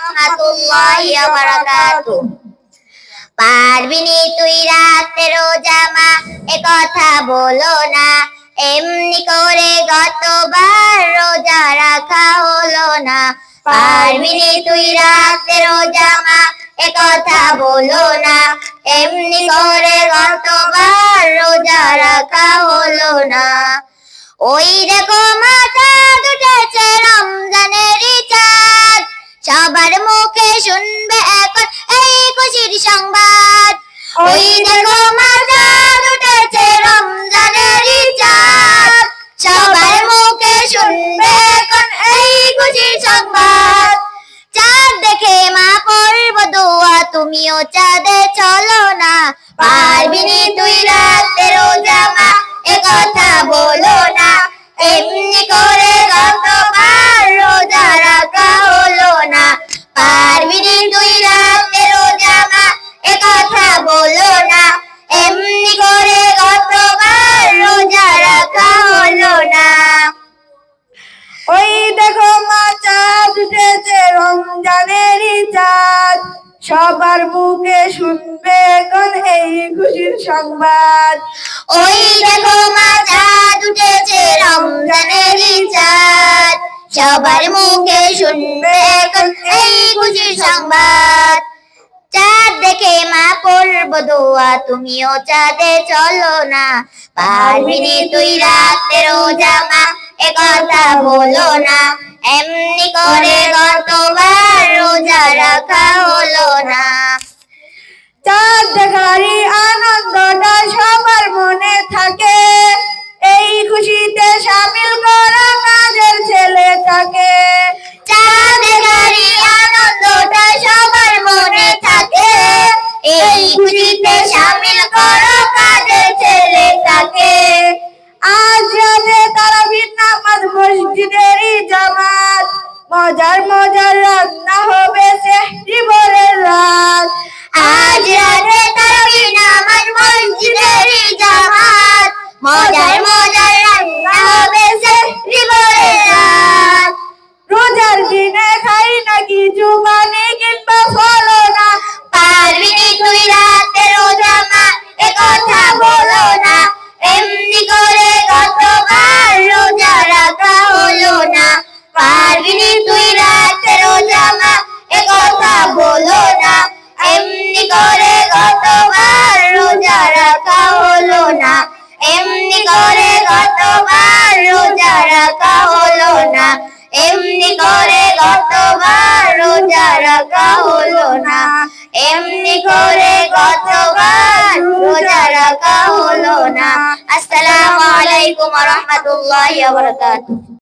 রাহমাতুল্লাহি ওয়া বারাকাতুহু। পারবিনি তুই রাতে রোজা মা, এ কথা বলো না। এমনি করে গতবার রোজা রাখা হলো না। পারবিনি তুই রাতে রোজা মা, এ কথা বলো না। এমনি করে গতবার রোজা রাখা হলো না। ওই দেখো মা চাঁদ উঠেছে, রমজানেরই চাঁদ। সবার মুখে শুনবে এখন এই খুশির সংবাদ। ওই দেখো মা চাঁদ উঠেছে, রমজানেরই চাঁদ। সবার মুখে শুনবে এখন এই খুশির সংবাদ। চাঁদ দেখে মা করব দোয়া, তুমিও চাঁদে চলো না। পারবিনি তুই রাতে রোজা মা, এ কথা বলো না। এমনি করে গতবার রোজা রাখা হলো না। পারবিনি তুই রাতে রোজা মা, এ কথা বলো না। এমনি করে গতবার রোজা রাখা হলো না। ওই দেখো মা চাঁদ উঠেছে, রমজানেরই চাঁদ। সবার মুখে শুনবে এখন এই খুশির সংবাদ। ওই দেখো মা চাঁদ উঠেছে, রমজানেরই চাঁদ। সবার মুখে শুনবে এখন এই খুশির সংবাদ। চাঁদ দেখে মা করব দোয়া, তুমিও চাঁদে চলো না। পারবিনি তুই রাতে রোজা মা, এ কথা বলো না। এমনি করে গতবার রোজা রাখা হলো না। চাঁদ দেখারই আনন্দটা সবার মনে থাকে, এই খুশিতে শামিল করা কাজের ছেলেটাকে। চাঁদ দেখারই আনন্দটা সবার মনে থাকে, এই খুশিতে শামিল করো কাজের ছেলেটাকে। আজ রাতে তারাবির নামাজ, মসজিদেরই জামাত। মজার মজার রান্না হবে সেহরি ভোরের রাত। আজ রাতে তারাবির নামাজ, মসজিদেরই জামাত। মজার মজার রান্না হবে সেহরি ভোরের রাত। রোজার দিনে খাই না কিছু, পানি কিংবা ফলো না। পারবিনি তুই রাতে রোজা মা, এ কথা বলো না। এমনি করে গতবার রোজা রাখা হলো না। পারবিনি তুই রাতে রোজা মা, এ কথা বলো না। এমনি করে গতবার রোজা রাখা হলো না। এমনি করে গতবার রোজা রাখা হলো না। এমনি করে গতবার রোজা রাখা হলো না। এমনি করে গতবার রোজা রাখা হলো না। আসসালামু আলাইকুম ওয়া রাহমাতুল্লাহি ওয়া বারাকাতুহু।